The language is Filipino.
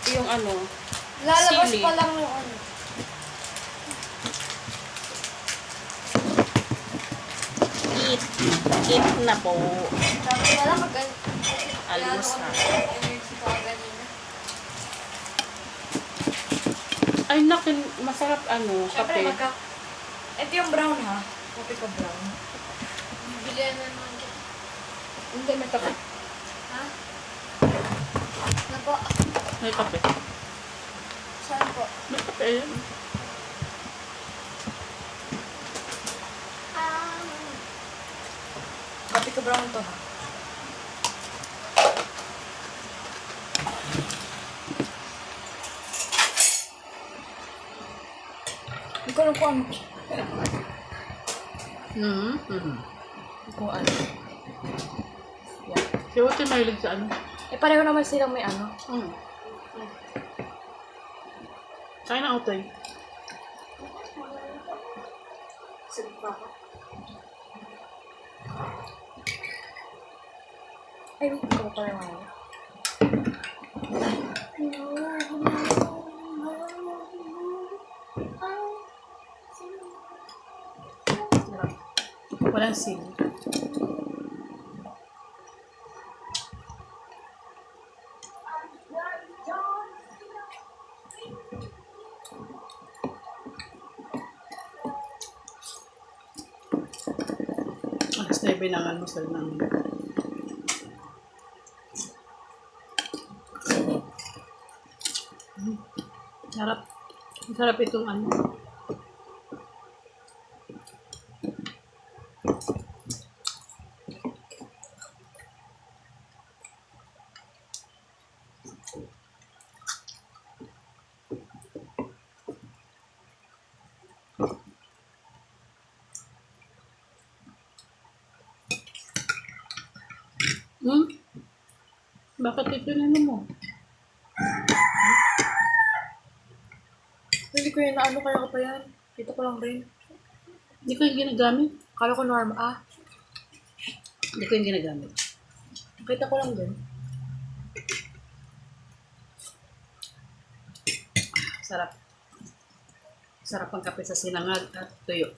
yung ano, Lalabas sili. pa lang yung ano. Eat na po. Dapat pala Almost na. energy ko kanina. Ay, nakin, masarap ano, Siyempre, kape. ito yung brown ha. Kape ko brown. Bibili na naman ko. Hindi, may kape. Ha? Ano po? May kape. Saan po? May kape yun. Kape ko brown to ha. Hindi ko alam kung ano. Kung ano. Yeah. Si Uti mahilig sa ano. Eh, pareho naman silang may ano. Kaya na Utoy. Sige pa ako. Ay, wait ko pa rin ako. Walang sili. Alas 9 na ang almusal namin. Sarap. Sarap itong ano. Bakit ito na mo? Hindi ko yun na ano, kaya ko pa yan. Dito ko lang rin. Hindi ko yung ginagamit. Kala ko normal. Ah, Hindi ko yung ginagamit. kita ko lang din. Sarap. Sarap ang kape sa sinangag at tuyo.